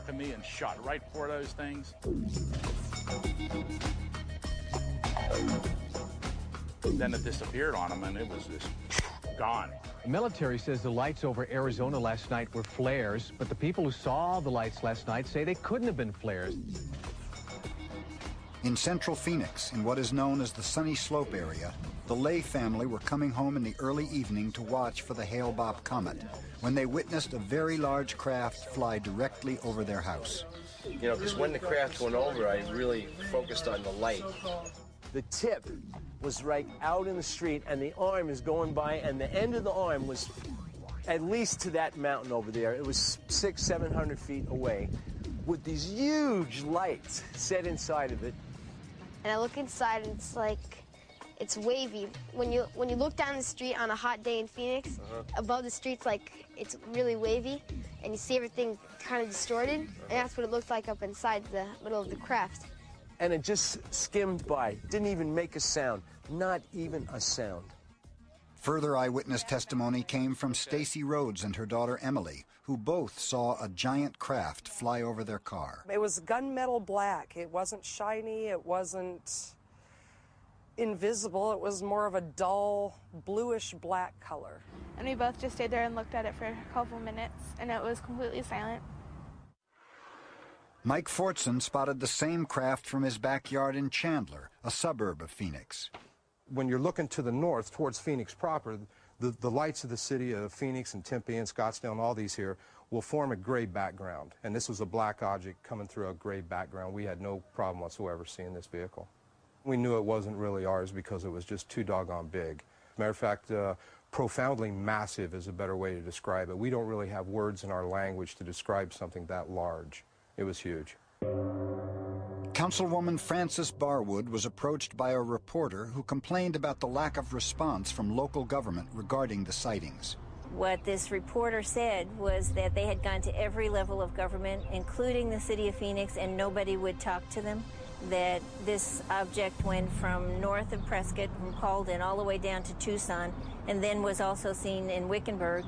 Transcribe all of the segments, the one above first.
to me and shot right for those things. Then it disappeared on them, and it was just gone. The military says the lights over Arizona last night were flares, but the people who saw the lights last night say they couldn't have been flares. In central Phoenix, in what is known as the Sunny Slope area, the Lay family were coming home in the early evening to watch for the Hale-Bopp comet when they witnessed a very large craft fly directly over their house. You know, because when the craft went over, I really focused on the light. The tip was right out in the street, and the arm is going by, and the end of the arm was at least to that mountain over there. It was 600-700 feet away with these huge lights set inside of it. And I look inside, and it's like, it's wavy. When you look down the street on a hot day in Phoenix, above the street's like, it's really wavy, and you see everything kind of distorted, and that's what it looked like up inside the middle of the craft. And it just skimmed by, didn't even make a sound, not even a sound. Further eyewitness testimony came from Stacy Rhodes and her daughter Emily, who both saw a giant craft fly over their car. It was gunmetal black. It wasn't shiny. It wasn't invisible. It was more of a dull bluish black color. And we both just stayed there and looked at it for a couple minutes, and it was completely silent. Mike Fortson spotted the same craft from his backyard in Chandler, a suburb of Phoenix. When you're looking to the north towards Phoenix proper, the lights of the city of Phoenix and Tempe and Scottsdale and all these here will form a gray background. And this was a black object coming through a gray background. We had no problem whatsoever seeing this vehicle. We knew it wasn't really ours because it was just too doggone big. Matter of fact, profoundly massive is a better way to describe it. We don't really have words in our language to describe something that large. It was huge. Councilwoman Frances Barwood was approached by a reporter who complained about the lack of response from local government regarding the sightings. What this reporter said was that they had gone to every level of government, including the city of Phoenix, and nobody would talk to them. That this object went from north of Prescott, from Paulding, all the way down to Tucson, and then was also seen in Wickenburg.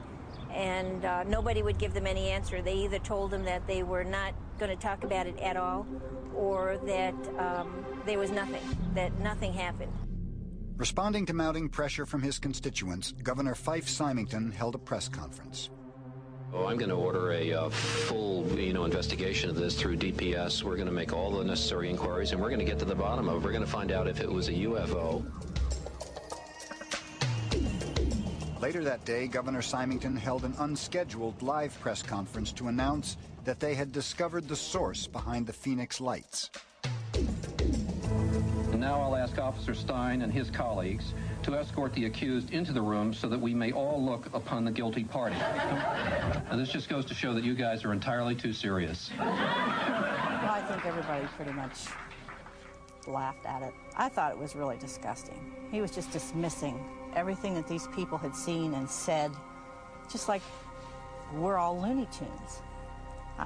And nobody would give them any answer. They either told them that they were not going to talk about it at all, or that there was nothing, that nothing happened. Responding to mounting pressure from his constituents, Governor Fife Symington held a press conference. Oh, I'm going to order a full, investigation of this through DPS. We're going to make all the necessary inquiries, and we're going to get to the bottom of it. We're going to find out if it was a UFO. Later that day, Governor Symington held an unscheduled live press conference to announce that they had discovered the source behind the Phoenix lights. And now I'll ask Officer Stein and his colleagues to escort the accused into the room so that we may all look upon the guilty party. Now, this just goes to show that you guys are entirely too serious. Well, I think everybody pretty much laughed at it. I thought it was really disgusting. He was just dismissing everything that these people had seen and said, just like we're all Looney Tunes.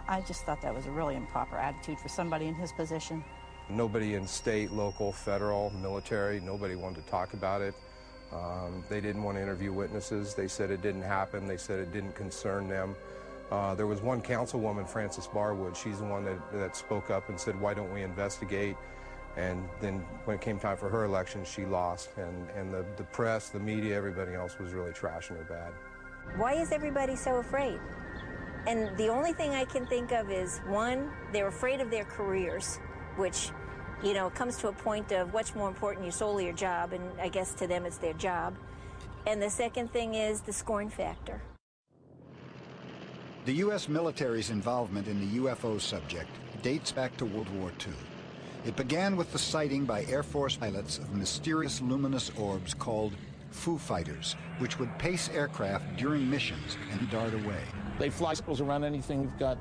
I just thought that was a really improper attitude for somebody in his position. Nobody in state, local, federal, military, nobody wanted to talk about it. They didn't want to interview witnesses. They said it didn't happen. They said it didn't concern them. There was one councilwoman, Frances Barwood. She's the one that spoke up and said, why don't we investigate? And then when it came time for her election, she lost. And the press, the media, everybody else was really trashing her bad. Why is everybody so afraid? And the only thing I can think of is, one, they're afraid of their careers, which, comes to a point of what's more important, your soul or your job, and I guess to them it's their job. And the second thing is the scorn factor. The U.S. military's involvement in the UFO subject dates back to World War II. It began with the sighting by Air Force pilots of mysterious luminous orbs called Foo Fighters, which would pace aircraft during missions and dart away. They fly circles around anything you've got.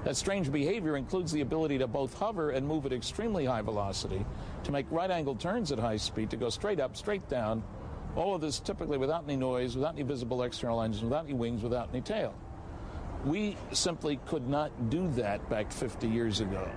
That strange behavior includes the ability to both hover and move at extremely high velocity, to make right-angled turns at high speed, to go straight up, straight down, all of this typically without any noise, without any visible external engines, without any wings, without any tail. We simply could not do that back 50 years ago.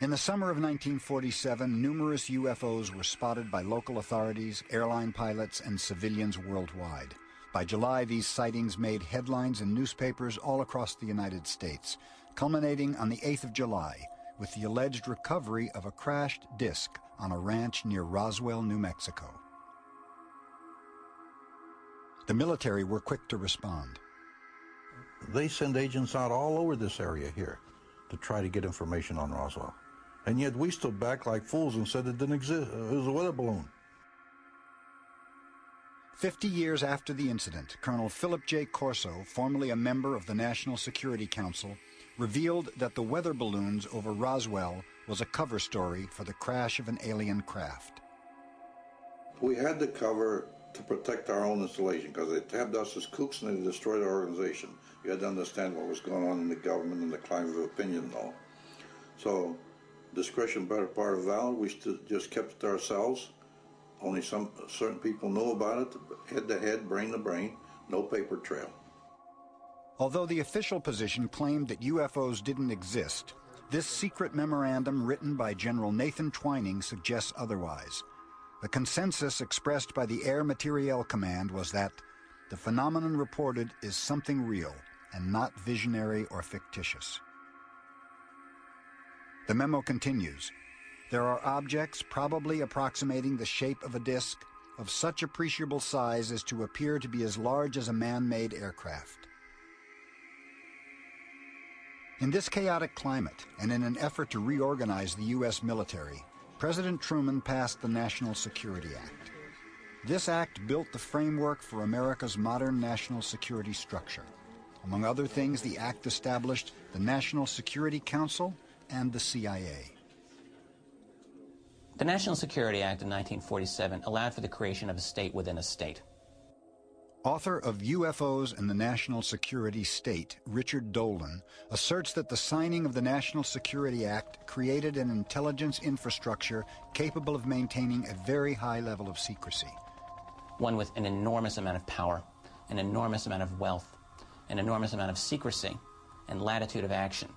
In the summer of 1947, numerous UFOs were spotted by local authorities, airline pilots, and civilians worldwide. By July, these sightings made headlines in newspapers all across the United States. culminating on the 8th of July with the alleged recovery of a crashed disc on a ranch near Roswell, New Mexico. The military were quick to respond. They send agents out all over this area here to try to get information on Roswell. And yet we stood back like fools and said it didn't exist. It was a weather balloon. 50 years after the incident, Colonel Philip J. Corso, formerly a member of the National Security Council, revealed that the weather balloons over Roswell was a cover story for the crash of an alien craft. We had the cover to protect our own installation because they tabbed us as kooks and they destroyed our organization. You had to understand what was going on in the government and the climate of opinion and all. So, discretion better part of valor. We just kept it to ourselves. Only some certain people know about it, head to head, brain to brain, no paper trail. Although the official position claimed that UFOs didn't exist, this secret memorandum written by General Nathan Twining suggests otherwise. The consensus expressed by the Air Materiel Command was that the phenomenon reported is something real and not visionary or fictitious. The memo continues. There are objects probably approximating the shape of a disk of such appreciable size as to appear to be as large as a man-made aircraft. In this chaotic climate, and in an effort to reorganize the U.S. military, President Truman passed the National Security Act. This act built the framework for America's modern national security structure. Among other things, the act established the National Security Council and the CIA. The National Security Act of 1947 allowed for the creation of a state within a state. Author of UFOs and the National Security State, Richard Dolan, asserts that the signing of the National Security Act created an intelligence infrastructure capable of maintaining a very high level of secrecy. One with an enormous amount of power, an enormous amount of wealth, an enormous amount of secrecy, and latitude of action.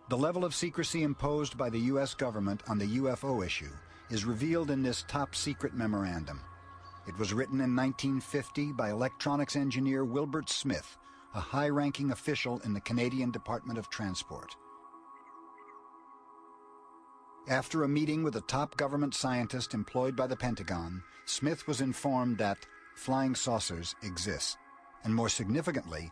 The level of secrecy imposed by the U.S. government on the UFO issue is revealed in this top-secret memorandum. It was written in 1950 by electronics engineer Wilbert Smith, a high-ranking official in the Canadian Department of Transport. After a meeting with a top government scientist employed by the Pentagon, Smith was informed that flying saucers exist, and more significantly,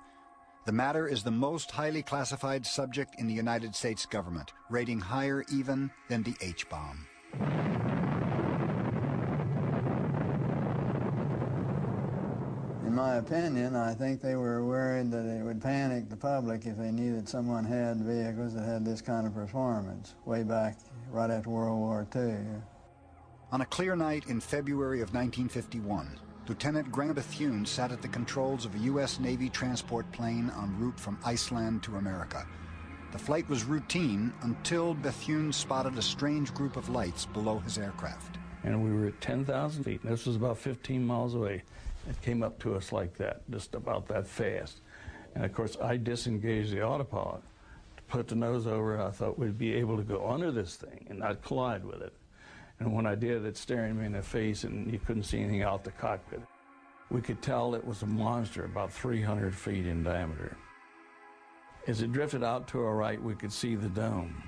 the matter is the most highly classified subject in the United States government, rating higher even than the H-bomb. In my opinion, I think they were worried that it would panic the public if they knew that someone had vehicles that had this kind of performance, way back right after World War II. On a clear night in February of 1951, Lieutenant Graham Bethune sat at the controls of a U.S. Navy transport plane en route from Iceland to America. The flight was routine until Bethune spotted a strange group of lights below his aircraft. And we were at 10,000 feet. This was about 15 miles away. It came up to us like that, just about that fast. And of course, I disengaged the autopilot to put the nose over. I thought we'd be able to go under this thing and not collide with it. And when I did, it's staring me in the face, and you couldn't see anything out the cockpit. We could tell it was a monster about 300 feet in diameter. As it drifted out to our right, we could see the dome.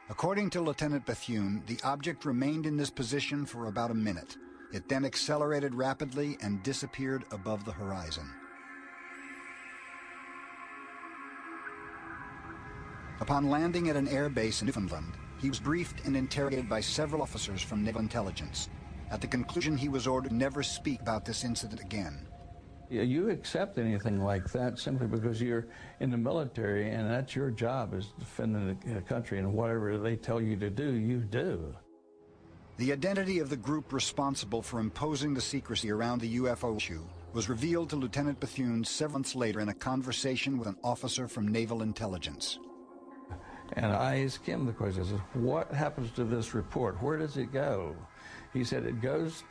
According to Lieutenant Bethune, the object remained in this position for about a minute. It then accelerated rapidly and disappeared above the horizon. Upon landing at an air base in Newfoundland, he was briefed and interrogated by several officers from Naval Intelligence. At the conclusion, he was ordered to never speak about this incident again. You accept anything like that simply because you're in the military, and that's your job, is defending the country, and whatever they tell you to do, you do. The identity of the group responsible for imposing the secrecy around the UFO issue was revealed to Lieutenant Bethune several months later in a conversation with an officer from Naval Intelligence. And I asked him the question, I said, what happens to this report? Where does it go? He said it goes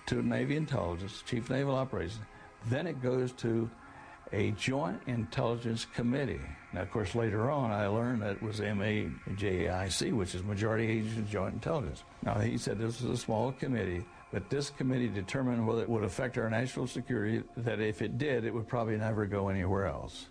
to Navy Intelligence, Chief Naval Operations. Then it goes to a Joint Intelligence Committee. Now, of course, later on, I learned that it was MAJIC, which is Majority Agency Joint Intelligence. Now, he said this was a small committee, but this committee determined whether it would affect our national security, that if it did, it would probably never go anywhere else.